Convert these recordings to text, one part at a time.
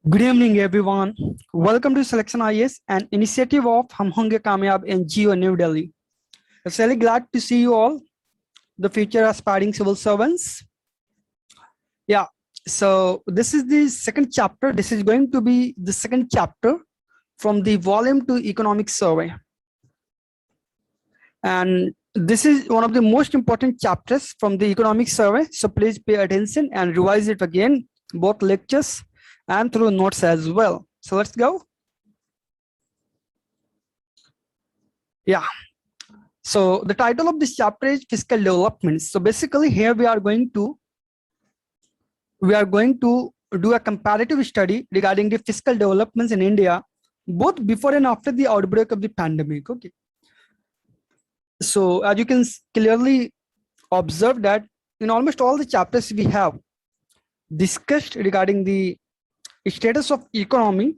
Good evening, everyone. Welcome to Selection IAS, an initiative of Hum Honge Kamyab NGO, New Delhi. I'm really glad to see you all, the future aspiring civil servants. Yeah, so this is the second chapter. This is going to be the second chapter from the Volume-2 Economic Survey. And this is one of the most important chapters from the Economic Survey. So please pay attention and revise it again, both lectures and through notes as well. So let's go. Yeah. So the title of this chapter is Fiscal Development. So basically here we are going to do a comparative study regarding the fiscal developments in India, both before and after the outbreak of the pandemic. Okay. So as you can clearly observe that in almost all the chapters we have discussed regarding the status of economy,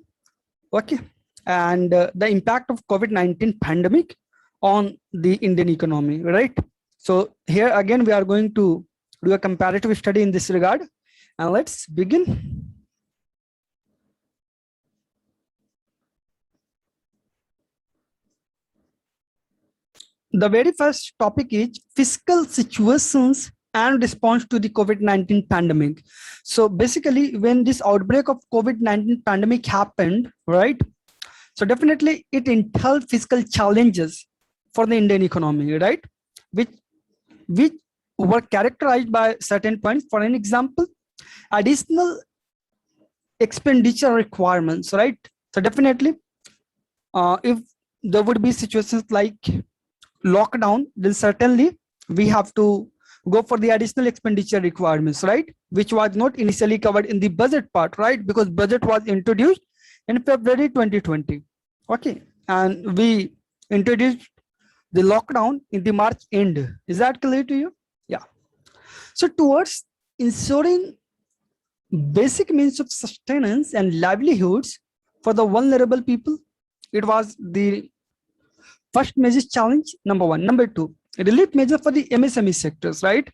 okay, and the impact of COVID-19 pandemic on the Indian economy, right? So here again we are going to do a comparative study in this regard, and let's begin. The very first topic is fiscal situations and response to the COVID-19 pandemic. So basically, when this outbreak of COVID-19 pandemic happened, right? So definitely it entailed fiscal challenges for the Indian economy, right? Which were characterized by certain points. For an example, additional expenditure requirements, right? So definitely, if there would be situations like lockdown, then certainly we have to go for the additional expenditure requirements, right? Which was not initially covered in the budget part, right? Because budget was introduced in February 2020. Okay, and we introduced the lockdown in the March end. Is that clear to you? Yeah. So towards ensuring basic means of sustenance and livelihoods for the vulnerable people, it was the first major challenge, number one. Number two, relief measure for the MSME sectors, right?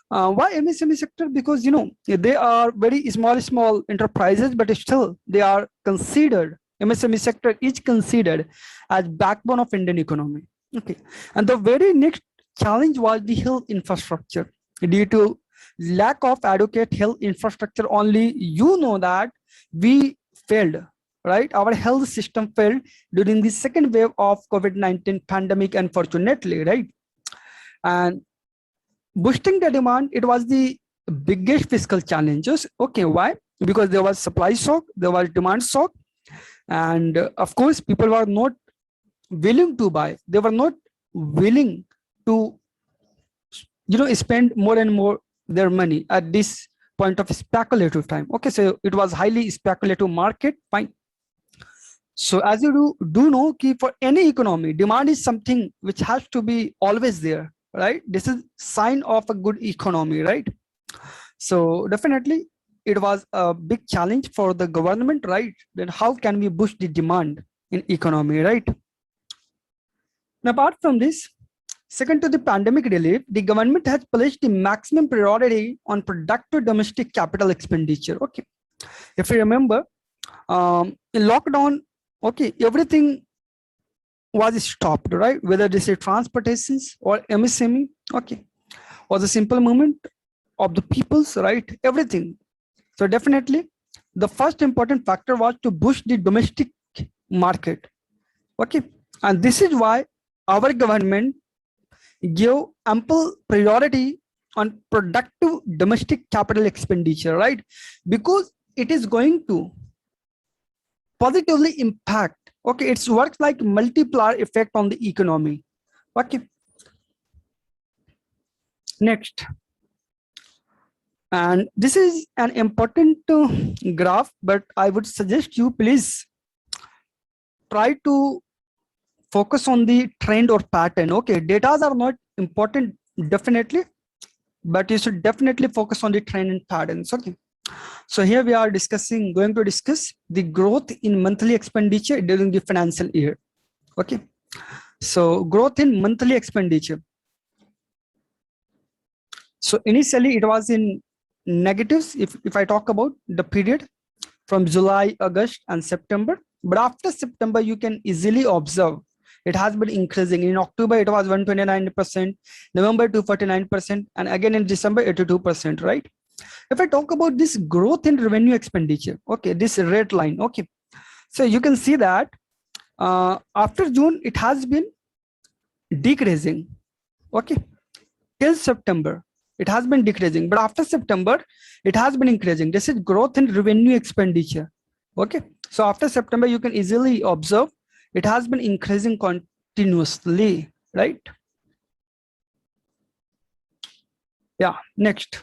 Why MSME sector? Because they are very small enterprises, but still they are considered, MSME sector is considered as backbone of Indian economy. Okay, and the very next challenge was the health infrastructure. Due to lack of adequate health infrastructure, only that we failed, right? Our health system failed during the second wave of COVID-19 pandemic, unfortunately, right? And boosting the demand, it was the biggest fiscal challenges. Okay, why? Because there was supply shock, there was demand shock, and of course people were not willing to buy, they were not willing to spend more and more their money at this point of speculative time. Okay, so it was highly speculative market, fine. So as you do know, for any economy, demand is something which has to be always there, right? This is sign of a good economy, right? So definitely it was a big challenge for the government, right? Then how can we boost the demand in economy, right? Now, apart from this, second to the pandemic relief, the government has placed the maximum priority on productive domestic capital expenditure. Okay, if you remember, in lockdown, okay, everything was stopped, right? Whether this is transportations or MSME, okay, or the simple movement of the peoples, right? Everything. So definitely, the first important factor was to boost the domestic market. Okay, and this is why our government gave ample priority on productive domestic capital expenditure, right? Because it is going to positively impact, okay, it works like multiplier effect on the economy. Okay, next, and this is an important graph, but I would suggest you please try to focus on the trend or pattern. Okay, data are not important definitely, but you should definitely focus on the trend and patterns. Okay, so here we are going to discuss the growth in monthly expenditure during the financial year. Okay, so growth in monthly expenditure. So initially it was in negatives if I talk about the period, from July, August, and September. But after September, you can easily observe it has been increasing. In October, it was 129%, November 249%, and again in December, 82%, right? If I talk about this growth in revenue expenditure, okay, this red line, okay. So you can see that after June, it has been decreasing, okay. Till September, it has been decreasing, but after September, it has been increasing. This is growth in revenue expenditure, okay. So after September, you can easily observe it has been increasing continuously, right? Yeah, next.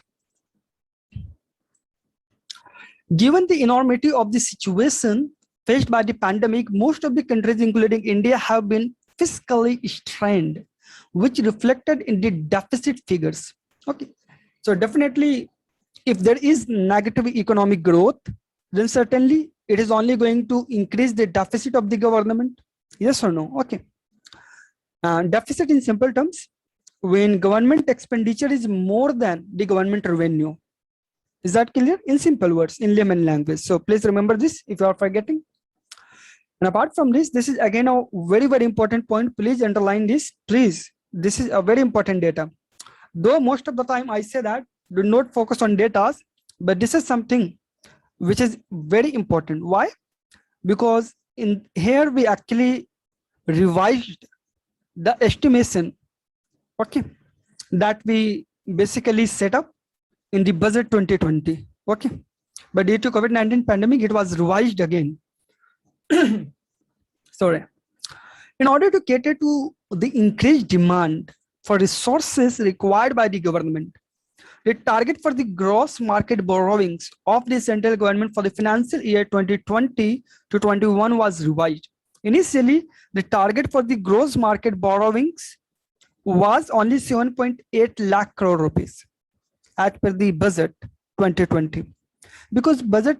Given the enormity of the situation faced by the pandemic, most of the countries, including India, have been fiscally strained, which reflected in the deficit figures. Okay, so definitely, if there is negative economic growth, then certainly it is only going to increase the deficit of the government. Yes or no? Okay. Deficit in simple terms, when government expenditure is more than the government revenue. Is that clear? In simple words, in layman language. So please remember this if you are forgetting. And apart from this, this is again a very, very important point. Please underline this. Please, this is a very important data. Though most of the time I say that do not focus on data, but this is something which is very important. Why? Because in here we actually revised the estimation, okay, that we basically set up in the budget 2020, okay, but due to COVID-19 pandemic, it was revised again. Sorry. In order to cater to the increased demand for resources required by the government, the target for the gross market borrowings of the central government for the financial year 2020 to 21 was revised. Initially, the target for the gross market borrowings was only 7.8 lakh crore rupees as per the budget 2020, because budget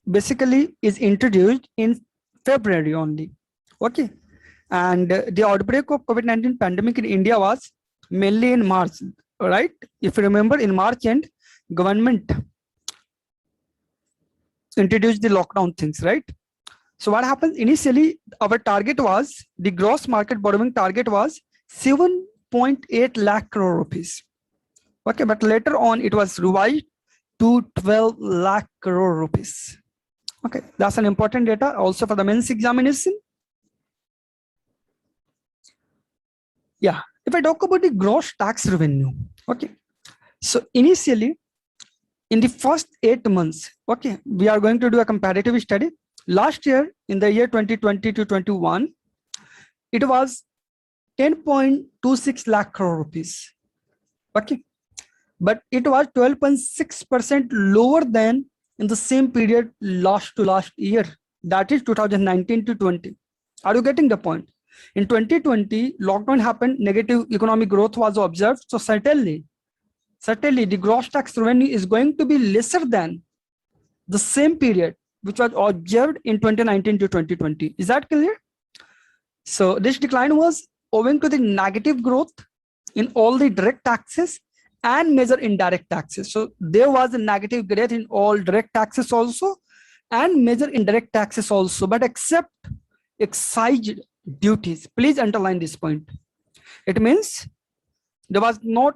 basically is introduced in February only, okay, and the outbreak of COVID-19 pandemic in India was mainly in March, right? If you remember, in March end, government introduced the lockdown things, right? So what happens initially, our target was, the gross market borrowing target was 7.8 lakh crore rupees. Okay, but later on it was revised to 12 lakh crore rupees. Okay, that's an important data also for the mains examination. Yeah, if I talk about the gross tax revenue, okay, so initially in the first 8 months, okay, we are going to do a comparative study. Last year, in the year 2020 to 21, it was 10.26 lakh crore rupees, okay, but it was 12.6% lower than in the same period last year, that is 2019 to 20. Are you getting the point? In 2020, lockdown happened, negative economic growth was observed, so certainly the gross tax revenue is going to be lesser than the same period which was observed in 2019 to 2020. Is that clear? So this decline was owing to the negative growth in all the direct taxes and major indirect taxes. So there was a negative growth in all direct taxes also and major indirect taxes also, but except excise duties. Please underline this point. It means there was no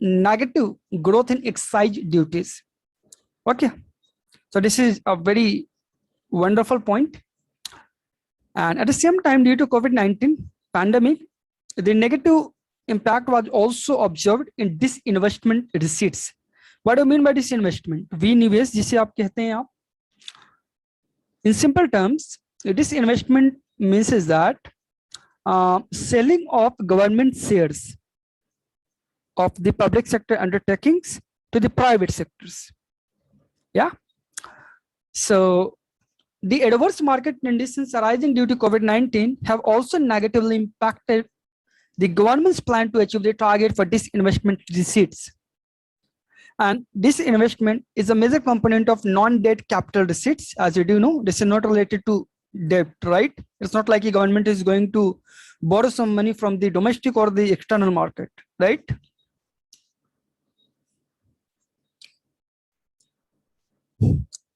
negative growth in excise duties. Okay, so this is a very wonderful point. And at the same time, due to COVID-19 pandemic, the negative impact was also observed in disinvestment receipts. What do you mean by disinvestment? Vinivesh, जिसे आप कहते हैं आप. In simple terms, disinvestment means is that selling of government shares of the public sector undertakings to the private sectors. Yeah. So the adverse market conditions arising due to COVID-19 have also negatively impacted the government's plan to achieve the target for disinvestment receipts. And this investment is a major component of non-debt capital receipts. As you do know, this is not related to debt, right? It's not like the government is going to borrow some money from the domestic or the external market, right?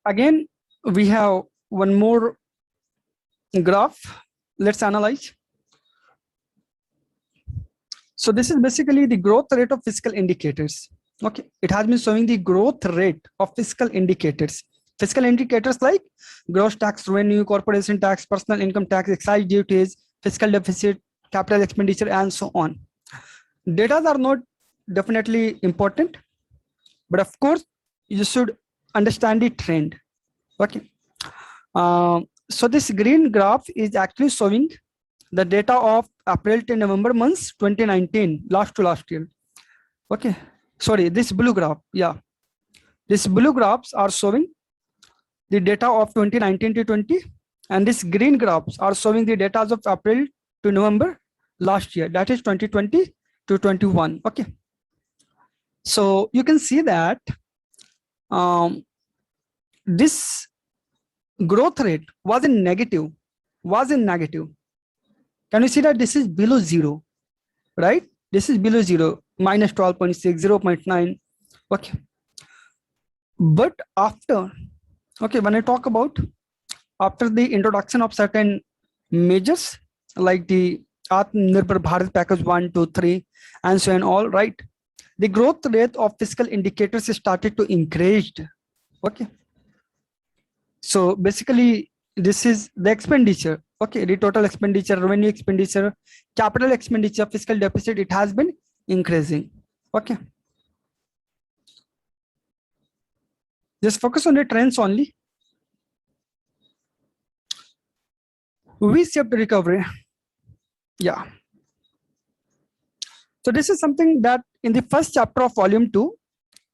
Again, we have one more graph. Let's analyze. So this is basically the growth rate of fiscal indicators. Okay, it has been showing the growth rate of fiscal indicators. Fiscal indicators like gross tax revenue, corporation tax, personal income tax, excise duties, fiscal deficit, capital expenditure, and so on. Data are not definitely important, but of course you should understand the trend. Okay. So this green graph is actually showing the data of April to November months 2019, last to last year. Okay, sorry, this blue graph, yeah, this blue graphs are showing the data of 2019 to 20, and this green graphs are showing the data of April to November last year, that is 2020 to 21. Okay, so you can see that this growth rate was in negative. Can you see that this is below zero, right? This is below zero, minus 12.6, 0.9. Okay. But after, okay, when I talk about after the introduction of certain measures like the Atmanirbhar Bharat package 1, 2, 3, and so on, all right, the growth rate of fiscal indicators started to increase. Okay. So basically, this is the expenditure. Okay, the total expenditure, revenue expenditure, capital expenditure, fiscal deficit, it has been increasing. Okay. Just focus on the trends only. V-shaped recovery. Yeah. So this is something that in the first chapter of volume 2,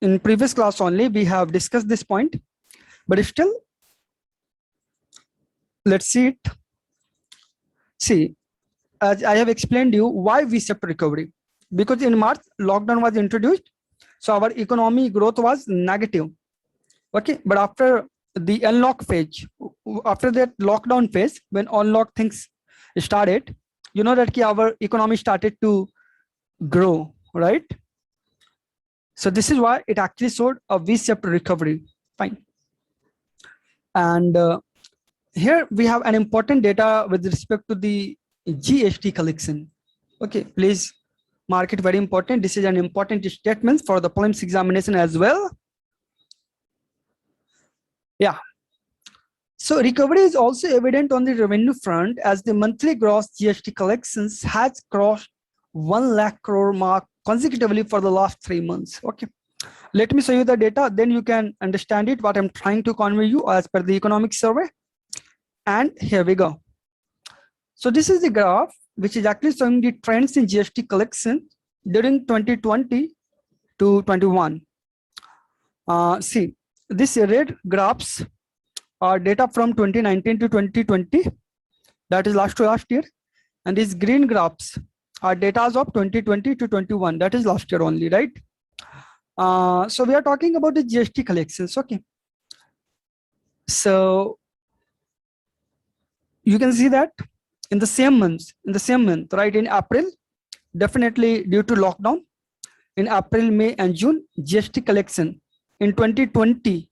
in previous class only, we have discussed this point, but still, let's see it. See, as I have explained you why V-shaped recovery, because in March lockdown was introduced, so our economy growth was negative. Okay, but after the unlock phase, after that lockdown phase, when unlock things started, you know that our economy started to grow, right? So this is why it actually showed a V-shaped recovery. Fine. And here we have an important data with respect to the GST collection. Okay, please mark it very important. This is an important statement for the prelims examination as well. Yeah. So recovery is also evident on the revenue front as the monthly gross GST collections has crossed 1 lakh crore mark consecutively for the last 3 months. Okay. Let me show you the data, then you can understand it, what I'm trying to convey you as per the economic survey. And here we go. So this is the graph which is actually showing the trends in GST collection during 2020 to 21. See, this red graphs are data from 2019 to 2020, that is last to last year, and these green graphs are data of 2020 to 21, that is last year only, right? So we are talking about the GST collections. Okay, so you can see that in the same month, right, in April, definitely due to lockdown, in April, May, and June, GST collection in 2020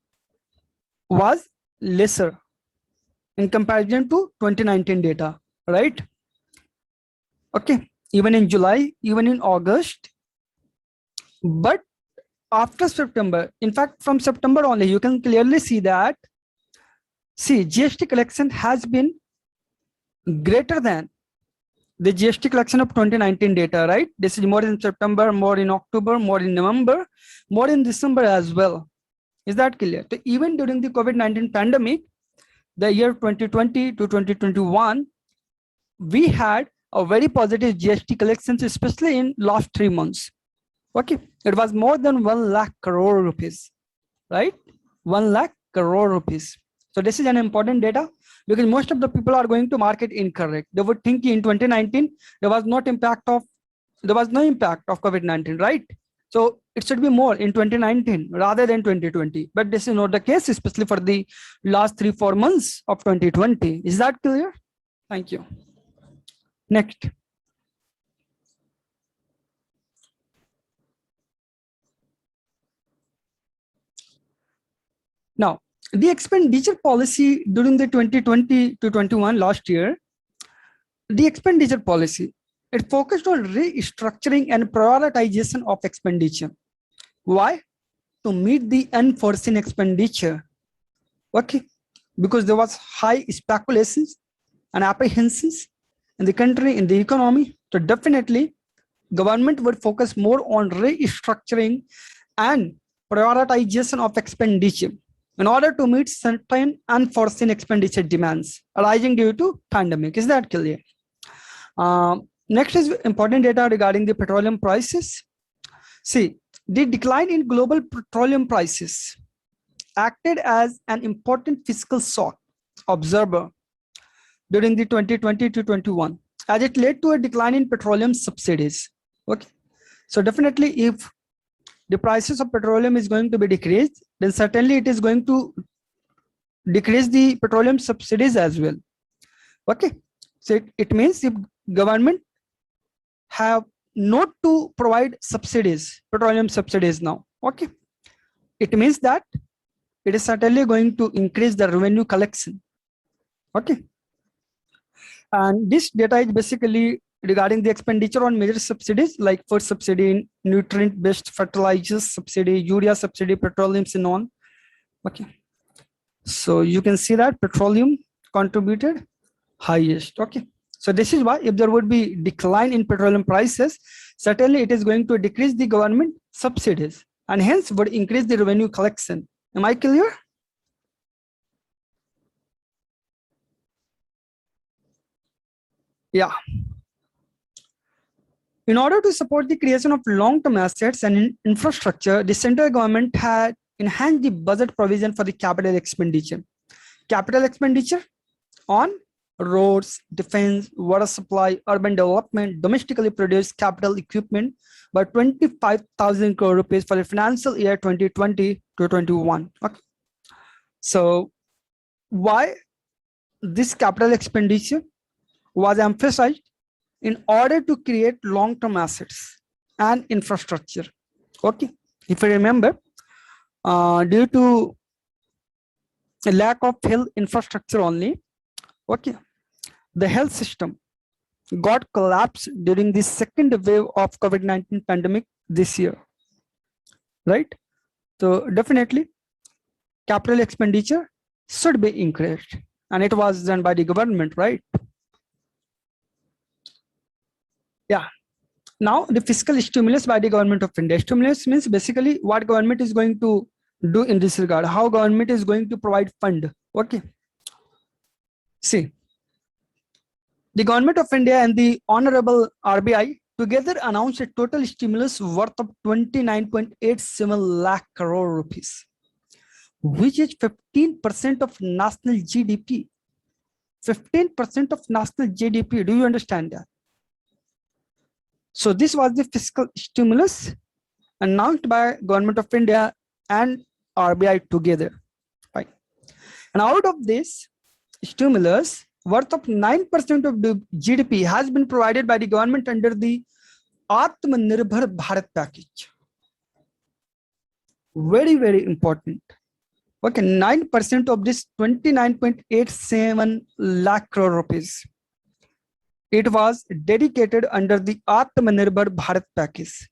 was lesser in comparison to 2019 data, right? Okay, even in July, even in August, but after September, in fact, from September only, you can clearly see that, see, GST collection has been greater than the GST collection of 2019 data, right? This is more in September, more in October, more in November, more in December as well. Is that clear? So even during the COVID-19 pandemic, the year 2020 to 2021, we had a very positive GST collections, especially in last 3 months. Okay, it was more than 1 lakh crore rupees, right? 1 lakh crore rupees. So this is an important data because most of the people are going to market incorrect. They would think in 2019 there was no impact of COVID-19, right? So it should be more in 2019 rather than 2020. But this is not the case, especially for the last 3-4 months of 2020. Is that clear? Thank you. Next. Now, The expenditure policy during the 2020 to 21 last year, the expenditure policy, it focused on restructuring and prioritization of expenditure. Why? To meet the unforeseen expenditure. Okay, because there was high speculations and apprehensions in the country, in the economy. So definitely government would focus more on restructuring and prioritization of expenditure in order to meet certain unforeseen expenditure demands arising due to pandemic. Is that clear? Next is important data regarding the petroleum prices. See, the decline in global petroleum prices acted as an important fiscal shock observer during the 2020 to 21, as it led to a decline in petroleum subsidies. Okay, so definitely if the prices of petroleum is going to be decreased, then certainly it is going to decrease the petroleum subsidies as well. Okay, so it means if government have not to provide subsidies, petroleum subsidies now, okay, it means that it is certainly going to increase the revenue collection. Okay, and this data is basically regarding the expenditure on major subsidies like food subsidy, nutrient based fertilizers subsidy, urea subsidy, petroleum and on. Okay, so you can see that petroleum contributed highest. Okay, so this is why if there would be decline in petroleum prices, certainly it is going to decrease the government subsidies and hence would increase the revenue collection. Am I clear? Yeah. In order to support the creation of long-term assets and infrastructure, the central government had enhanced the budget provision for the capital expenditure. Capital expenditure on roads, defense, water supply, urban development, domestically produced capital equipment by 25,000 crore rupees for the financial year 2020 to 21. Okay. So why this capital expenditure was emphasized? In order to create long-term assets and infrastructure. Okay, if you remember, due to a lack of health infrastructure only, okay, the health system got collapsed during the second wave of COVID-19 pandemic this year, right? So definitely capital expenditure should be increased, and it was done by the government, right? Yeah. Now the fiscal stimulus by the government of India. Stimulus means basically what government is going to do in this regard, how government is going to provide fund. Okay. See, the government of India and the Honorable RBI together announced a total stimulus worth of 29.87 lakh crore rupees, which is 15% of national GDP. 15% of national GDP. Do you understand that? So this was the fiscal stimulus announced by government of India and RBI together, right? And out of this stimulus, worth of 9% of the GDP has been provided by the government under the Atmanirbhar Bharat package. Very, very important. Okay, 9% of this 29.87 lakh crore rupees. It was dedicated under the Atmanirbhar Bharat package.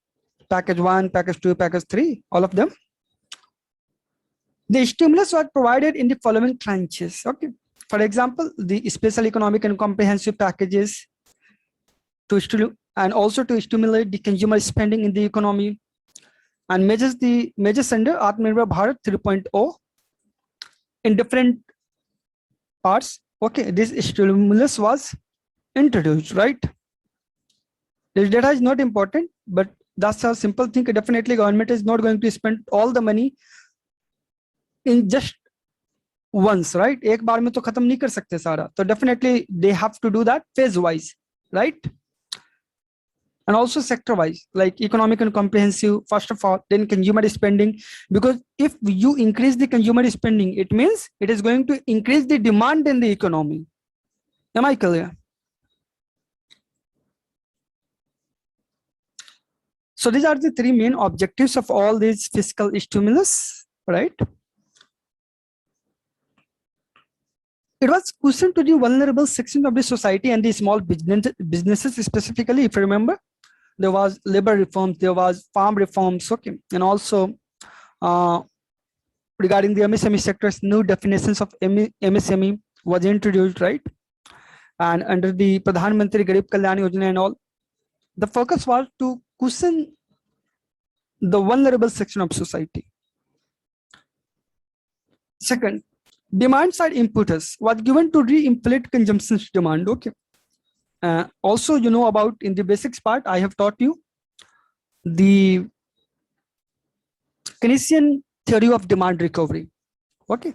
Package 1, package 2, package 3, all of them. The stimulus was provided in the following tranches. Okay. For example, the special economic and comprehensive packages and also to stimulate the consumer spending in the economy, and measures under Atmanirbhar Bharat 3.0 in different parts. Okay, this stimulus was introduced, right? This data is not important, but that's a simple thing. Definitely government is not going to spend all the money in just once, right? एक बार में तो खत्म नहीं कर सकते सारा. So definitely they have to do that phase wise, right? And also sector wise, like economic and comprehensive first of all, then consumer spending, because if you increase the consumer spending, it means it is going to increase the demand in the economy. Am I clear? So these are the three main objectives of all these fiscal stimulus, right? it was cushioned to the vulnerable section of the society and the small businesses specifically. If you remember, there was labor reforms, there was farm reforms, okay, and also regarding the MSME sectors, new definitions of MSME was introduced, right? And under the Pradhan Mantri Garib Kalyan Yojana and all, the focus was to cushion the vulnerable section of society. Second, demand side impetus was given to re-inflate consumption demand, okay. Also, you know about in the basics part, I have taught you the Keynesian theory of demand recovery, okay.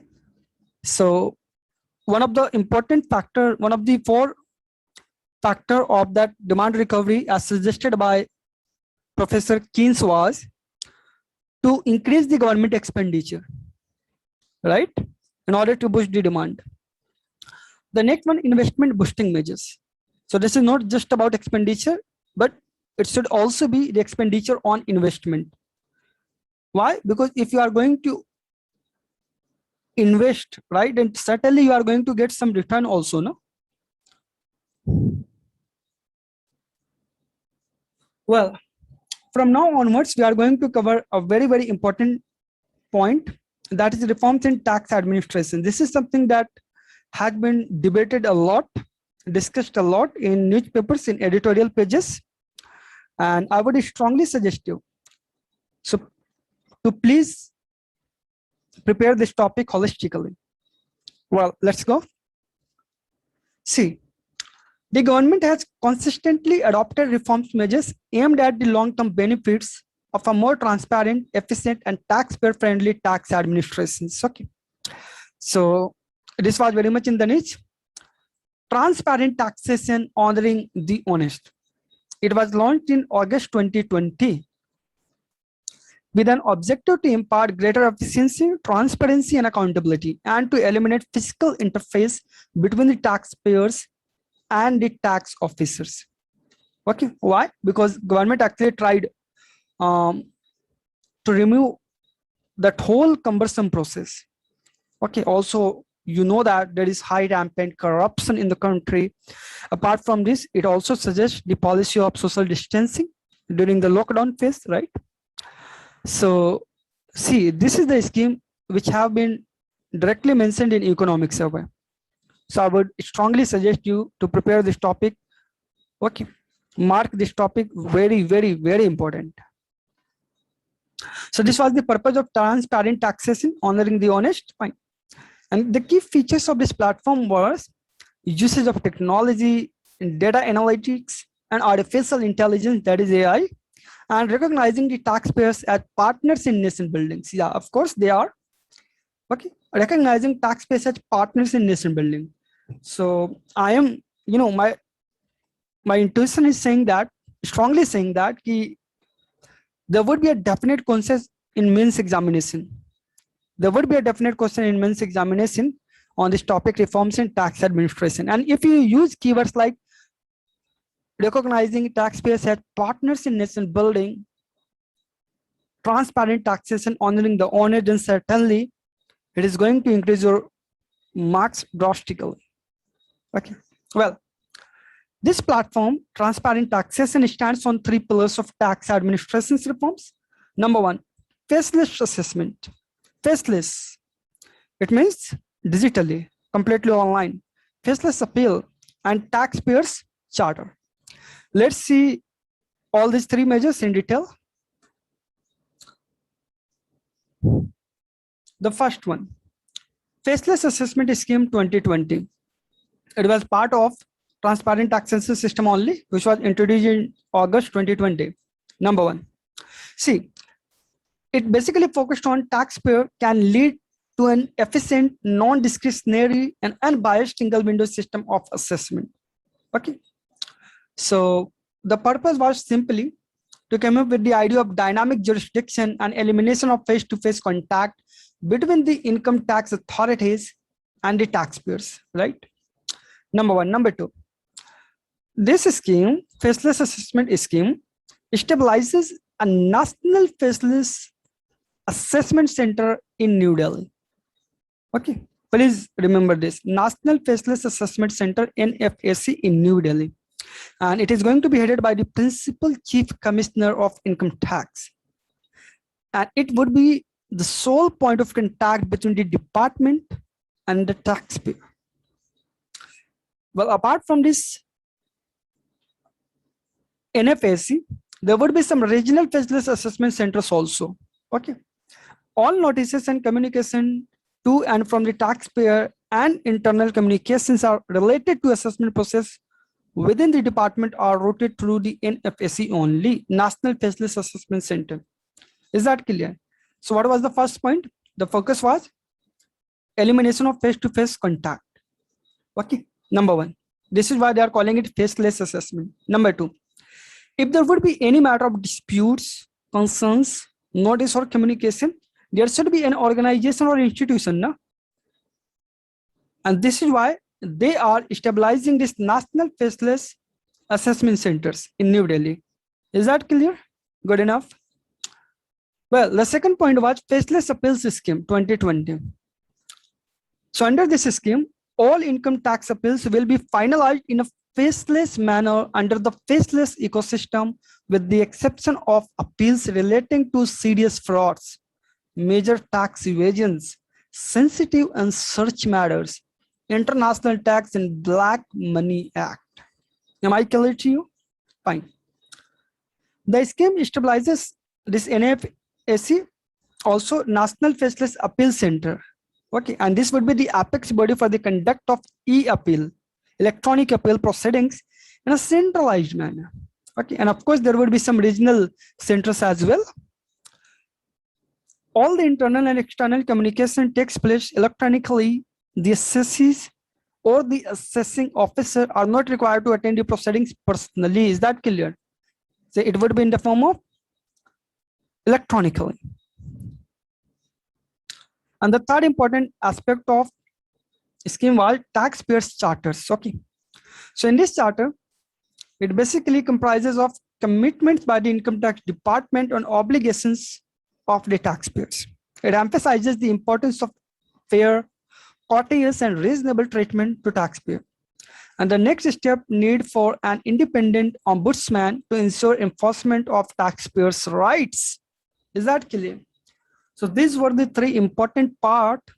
So one of the important factor, one of the 4 factor of that demand recovery as suggested by Professor Keynes was to increase the government expenditure, right, in order to boost the demand. The next one, investment boosting measures. So this is not just about expenditure, but it should also be the expenditure on investment. Why? Because if you are going to invest, right, then certainly you are going to get some return also, no? Well, from now onwards, we are going to cover a very, very important point, that is reforms in tax administration. This is something that has been debated a lot, discussed a lot in newspapers, in editorial pages, and I would strongly suggest you to please prepare this topic holistically. Well, let's go. See, the government has consistently adopted reforms measures aimed at the long-term benefits of a more transparent, efficient, and taxpayer-friendly tax administration. Okay. So this was very much in the niche. Transparent taxation honoring the honest. It was launched in August 2020 with an objective to impart greater efficiency, transparency, and accountability, and to eliminate fiscal interface between the taxpayers and the tax officers. Okay, why? Because government actually tried to remove that whole cumbersome process. Okay, also, you know that there is high rampant corruption in the country. Apart from this, it also suggests the policy of social distancing during the lockdown phase, right? So see, this is the scheme which have been directly mentioned in economic survey. So I would strongly suggest you to prepare this topic. Okay, mark this topic very, very, very important. So this was the purpose of transparent taxation, honoring the honest. Fine. And the key features of this platform was usage of technology, data analytics, and artificial intelligence, that is AI, and recognizing the taxpayers as partners in nation building. Yeah, of course they are. Okay, recognizing taxpayers as partners in nation building. So I am, you know, my intuition is saying that, strongly saying that there would be a definite consensus in mains examination. There would be a definite question in mains examination on this topic, reforms in tax administration. And if you use keywords like recognizing taxpayers as partners in nation building, transparent taxation, honoring the honest, then certainly it is going to increase your marks drastically. Okay, well, this platform, transparent taxation, stands on 3 pillars of tax administration reforms. Number 1, faceless assessment. Faceless, it means digitally, completely online. Faceless appeal and taxpayers charter. Let's see all these 3 measures in detail. The first one, faceless assessment scheme 2020. It was part of transparent taxation system only, which was introduced in August 2020. Number 1, see, it basically focused on taxpayer can lead to an efficient, non-discretionary, and unbiased single window system of assessment. Okay, so the purpose was simply to come up with the idea of dynamic jurisdiction and elimination of face-to-face contact between the income tax authorities and the taxpayers, right? Number 1. Number 2, this scheme, faceless assessment scheme, stabilizes a national faceless assessment center in New Delhi. Okay, Please remember this, National Faceless Assessment Center, NFAC, in New Delhi. And it is going to be headed by the Principal Chief Commissioner of Income Tax. And it would be the sole point of contact between the department and the taxpayer. Well, apart from this NFAC, there would be some regional faceless assessment centers also. Okay. All notices and communication to and from the taxpayer and internal communications are related to assessment process within the department are routed through the NFAC only, National Faceless Assessment Center. Is that clear? So what was the first point? The focus was elimination of face-to-face contact. Okay, number one. This is why they are calling it faceless assessment. Number two, if there would be any matter of disputes, concerns, notice or communication, there should be an organization or institution, no? And this is why they are stabilizing this National Faceless Assessment Centers in New Delhi. Is that clear? Good enough? Well, the second point was Faceless Appeals Scheme 2020. So under this scheme, all income tax appeals will be finalized in a faceless manner under the faceless ecosystem, with the exception of appeals relating to serious frauds, major tax evasions, sensitive and search matters, international tax and Black Money Act. Am I clear to you? Fine. The scheme stabilizes this NFAC, also National Faceless Appeal Center. Okay, and this would be the apex body for the conduct of e-appeal, electronic appeal proceedings in a centralized manner. Okay, and of course there would be some regional centers as well. All the internal and external communication takes place electronically. The assessees or the assessing officer are not required to attend the proceedings personally. Is that clear? So it would be in the form of electronically. And the third important aspect of scheme was taxpayers charters. Okay, so in this charter, it basically comprises of commitments by the income tax department on obligations of the taxpayers. It emphasizes the importance of fair, courteous and reasonable treatment to taxpayer. And the next step, need for an independent ombudsman to ensure enforcement of taxpayers' rights. Is that clear? So these were the three important parts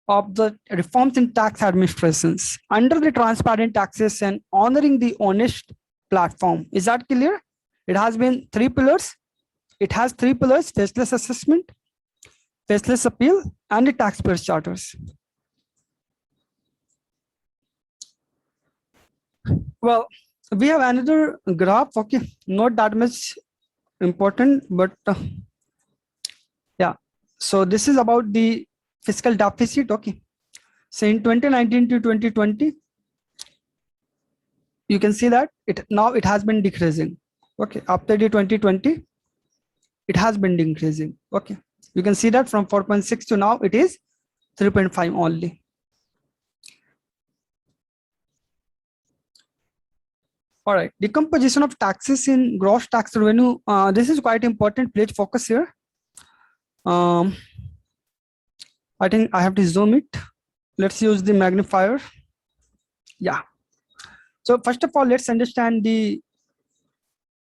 of the reforms in tax administrations under the transparent taxation, honoring the honest platform. Is that clear? It has been three pillars. It has three pillars: faceless assessment, faceless appeal, and the taxpayers charters. Well, we have another graph. Okay, not that much important, but yeah. So this is about the fiscal deficit. Okay, so in 2019 to 2020, you can see that it has been decreasing. Okay, after the 2020, it has been decreasing. Okay, you can see that from 4.6 to now it is 3.5 only. All right, decomposition of taxes in gross tax revenue. This is quite important. Please focus here. I think I have to zoom it. Let's use the magnifier. Yeah. So first of all, let's understand the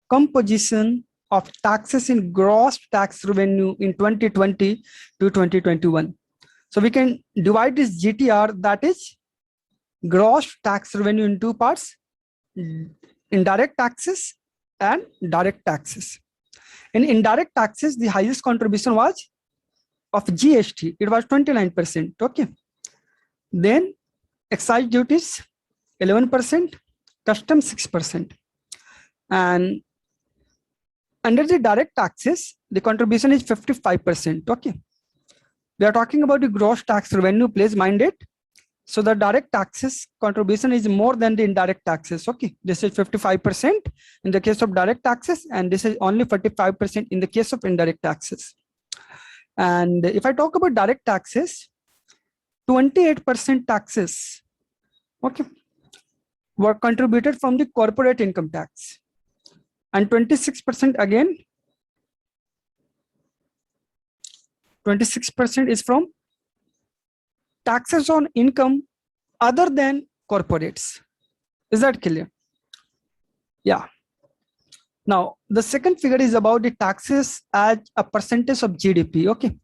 composition of taxes in gross tax revenue in 2020 to 2021. So we can divide this GTR, that is gross tax revenue, in two parts: indirect taxes and direct taxes. In indirect taxes, the highest contribution was of GST. It was 29%. Okay. Then excise duties 11%, customs 6%. And under the direct taxes, the contribution is 55%. Okay. We are talking about the gross tax revenue, please mind it. So the direct taxes contribution is more than the indirect taxes. Okay, this is 55% in the case of direct taxes, and this is only 45% in the case of indirect taxes. And if I talk about direct taxes, 28% taxes, okay, were contributed from the corporate income tax, and 26% again, 26% is from taxes on income other than corporates. Is that clear? Yeah. Now, the second figure is about the taxes as a percentage of GDP. Okay.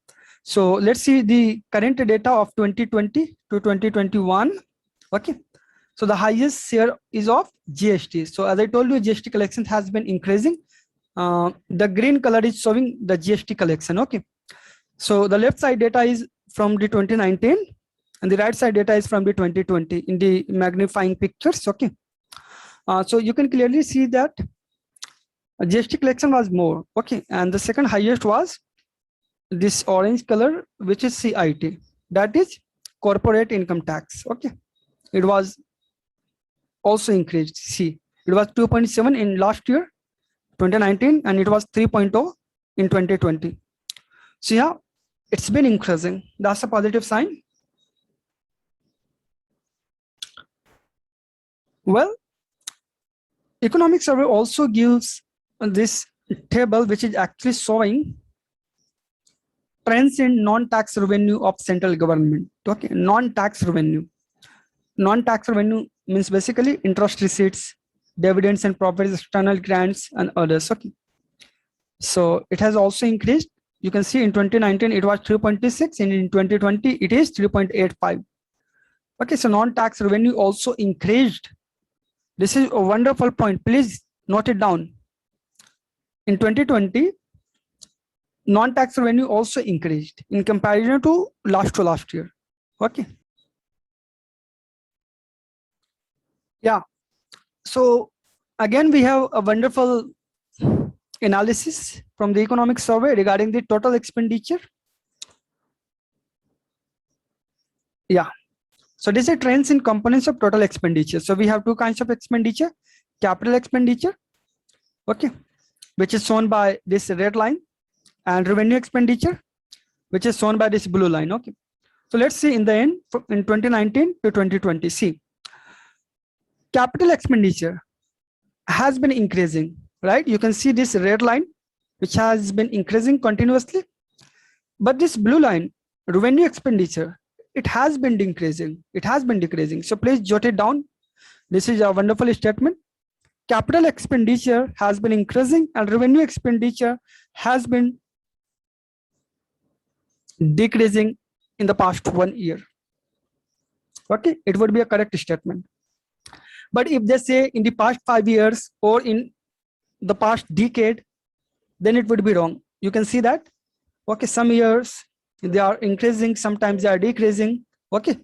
So let's see the current data of 2020 to 2021. Okay. So the highest share is of GST. So as I told you, GST collection has been increasing. The green color is showing the GST collection. Okay. So the left side data is from the 2019 and the right side data is from the 2020 in the magnifying pictures. Okay. So you can clearly see that GST collection was more. Okay. And the second highest was this orange color, which is CIT, that is corporate income tax. Okay. It was also increased. See, it was 2.7 in last year 2019 and it was 3.0 in 2020. So yeah, it's been increasing. That's a positive sign. Well, economic survey also gives this table, which is actually showing trends in non-tax revenue of central government. Okay, non-tax revenue. Non-tax revenue means basically interest receipts, dividends and profits, external grants and others. Okay. So it has also increased. You can see in 2019 it was 3.26 and in 2020 it is 3.85. Okay, so non-tax revenue also increased. This is a wonderful point. Please note it down. In 2020, non-tax revenue also increased in comparison to last year. Okay. Yeah. So again, we have a wonderful analysis from the economic survey regarding the total expenditure. Yeah. So this is trends in components of total expenditure. So we have two kinds of expenditure: capital expenditure, okay, which is shown by this red line, and revenue expenditure, which is shown by this blue line. Okay. So let's see in the end in 2019 to 2020. See, capital expenditure has been increasing, right? You can see this red line, which has been increasing continuously, but this blue line, revenue expenditure, it has been decreasing. It has been decreasing. So please jot it down. This is a wonderful statement. Capital expenditure has been increasing and revenue expenditure has been decreasing in the past 1 year. Okay, it would be a correct statement. But if they say in the past 5 years or in the past decade, then it would be wrong. You can see that. Okay, some years they are increasing, sometimes they are decreasing. Okay,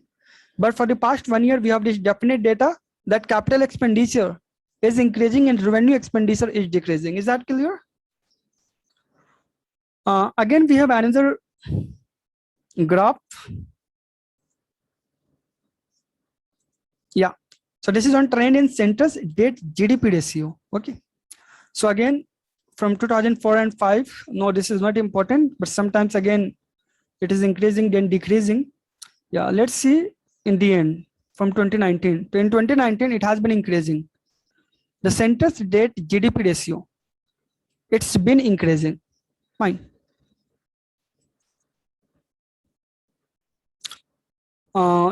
but for the past 1 year, we have this definite data that capital expenditure is increasing and revenue expenditure is decreasing. Is that clear? Again, we have another graph. Yeah. So this is on trend in centers debt GDP ratio. Okay. So again, from 2004 and 5, no, this is not important, but sometimes again, it is increasing, then decreasing. Yeah, let's see in the end from 2019. In 2019, it has been increasing. The centers debt GDP ratio, it's been increasing. Fine.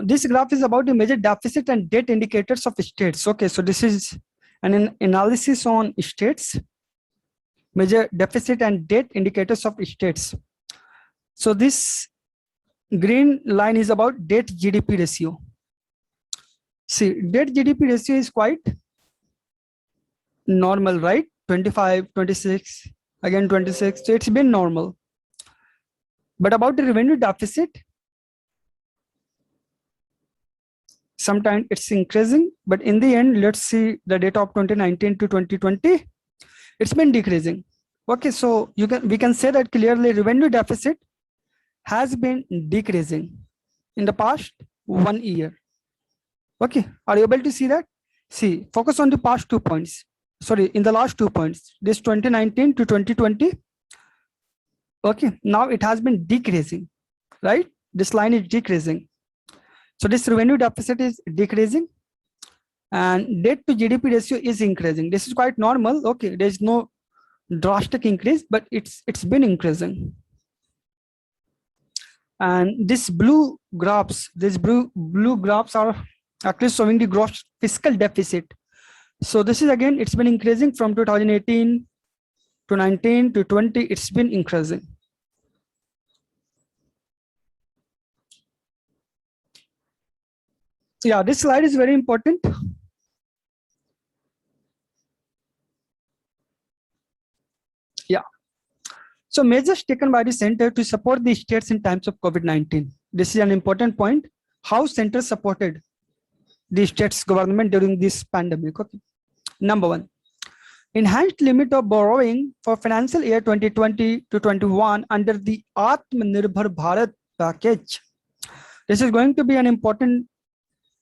This graph is about the major deficit and debt indicators of states. Okay, so this is an analysis on states, major deficit and debt indicators of states. So this green line is about debt GDP ratio. See, debt GDP ratio is quite normal, right? 25, 26, again 26. So it's been normal. But about the revenue deficit, sometimes it's increasing, but in the end, let's see the data of 2019 to 2020, it's been decreasing. Okay, so we can say that clearly revenue deficit has been decreasing in the past 1 year. Okay, are you able to see that? See, focus on the past 2 points. Sorry, in the last 2 points, this 2019 to 2020. Okay, now it has been decreasing, right? This line is decreasing. So this revenue deficit is decreasing and debt to GDP ratio is increasing. This is quite normal. Okay, there is no drastic increase, but it's been increasing. And these blue graphs are actually showing the gross fiscal deficit. So this is again, it's been increasing from 2018 to 19 to 20, it's been increasing. Yeah, this slide is very important. Yeah. So measures taken by the center to support the states in times of COVID-19. This is an important point. How center supported the states government during this pandemic. Okay. Number one, enhanced limit of borrowing for financial year 2020 to 21 under the Atmanirbhar Bharat package. This is going to be an important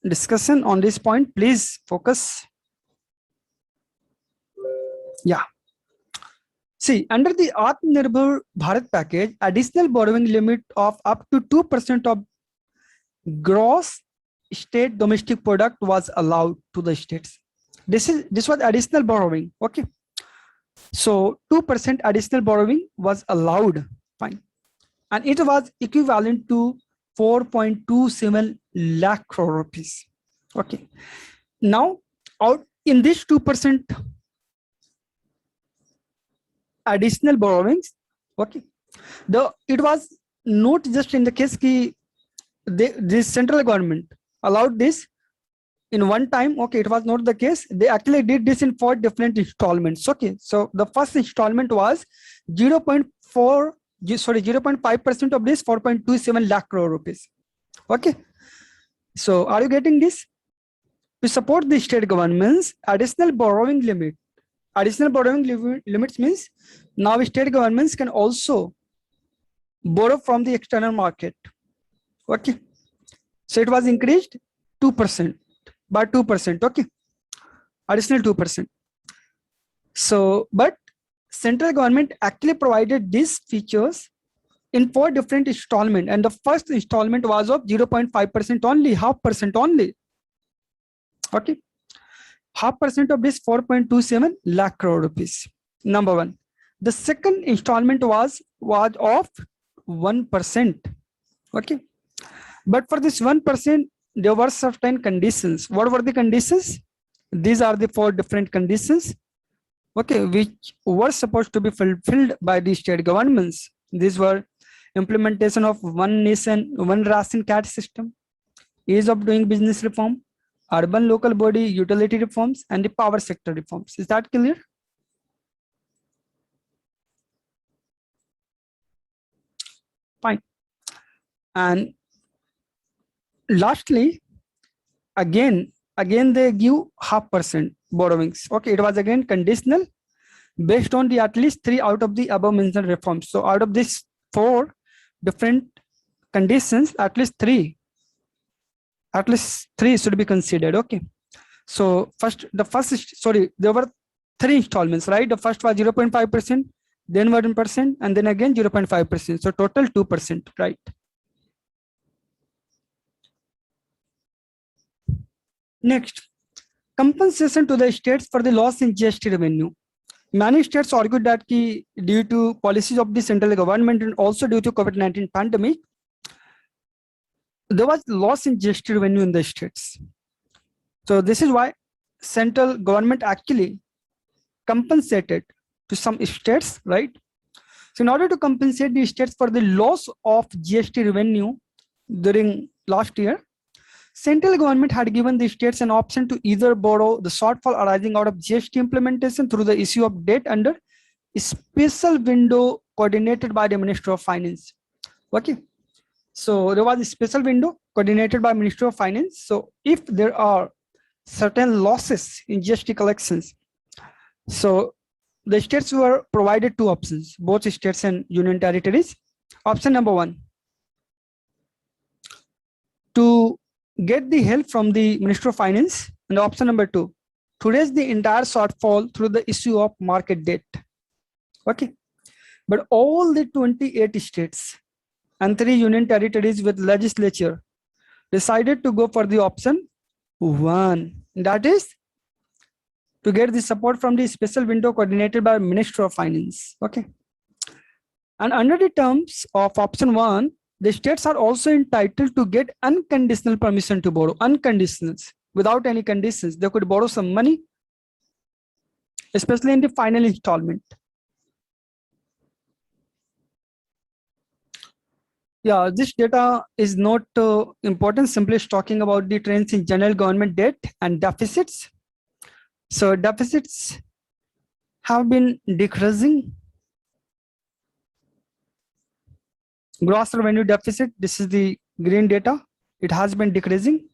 discussion on this point. Please focus. Yeah. See, under the Atmanirbhar Bharat package, additional borrowing limit of up to 2% of gross state domestic product was allowed to the states. This was additional borrowing. Okay. So 2% additional borrowing was allowed. Fine. And it was equivalent to 4.27 lakh crore rupees. Okay. Now, out in this 2% additional borrowings, okay, it was not just in the case ki this central government allowed this in one time. Okay, it was not the case. They actually did this in 4 different installments. Okay, so the first installment was 0.5% of this 4.27 lakh crore rupees. Okay, so are you getting this? To support the state governments, additional borrowing limits means now state governments can also borrow from the external market. Okay, so it was increased 2% by 2%. Okay, additional 2%. So, but central government actually provided these features in 4 different installments, and the first installment was of 0.5% only, 0.5% only. Okay, 0.5% of this 4.27 lakh crore rupees. Number one. The second installment was of 1%. Okay, but for this 1%, there were certain conditions. What were the conditions? These are the 4 different conditions, okay, which were supposed to be fulfilled by the state governments. These were implementation of one nation, one ration card system, ease of doing business reform, urban local body utility reforms, and the power sector reforms. Is that clear? Fine. And lastly, again they give 0.5% borrowings. Okay, it was again conditional based on the at least 3 out of the above mentioned reforms. So out of these 4 different conditions, at least three should be considered. Okay, so there were 3 installments, right? The first was 0.5%, then 1%, and then again 0.5%. So total 2%, right? Next, compensation to the states for the loss in GST revenue. Many states argued that due to policies of the central government and also due to COVID-19 pandemic, there was loss in GST revenue in the states. So this is why central government actually compensated to some states, right? So in order to compensate the states for the loss of GST revenue during last year, central government had given the states an option to either borrow the shortfall arising out of GST implementation through the issue of debt under a special window coordinated by the Ministry of Finance. Okay, so there was a special window coordinated by Ministry of Finance. So if there are certain losses in GST collections, so the states were provided 2 options, both states and union territories. Option number 1, to get the help from the Ministry of Finance, and option number 2, to raise the entire shortfall through the issue of market debt. Okay, but all the 28 states and 3 union territories with legislature decided to go for the option 1, that is to get the support from the special window coordinated by Ministry of Finance. Okay, and under the terms of option 1, The states are also entitled to get unconditional permission to borrow, unconditionals, without any conditions. They could borrow some money, especially in the final installment. Yeah, this data is not important, simply it's talking about the trends in general government debt and deficits. So deficits have been decreasing. Gross revenue deficit, this is the green data. It has been decreasing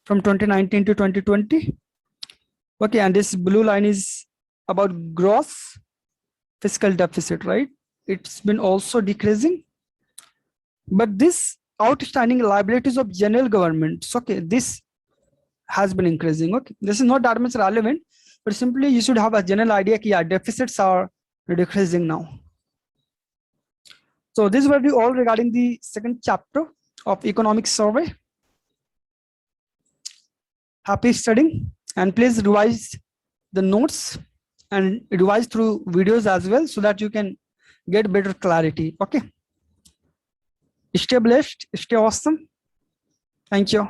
from 2019 to 2020. Okay, and this blue line is about gross fiscal deficit, right? It's been also decreasing. But this outstanding liabilities of general governments, okay, this has been increasing. Okay, this is not that much relevant, but simply you should have a general idea that yeah, deficits are decreasing now. So this will be all regarding the second chapter of economic survey. Happy studying, and please revise the notes and revise through videos as well so that you can get better clarity. Okay. Stay blessed, stay awesome. Thank you.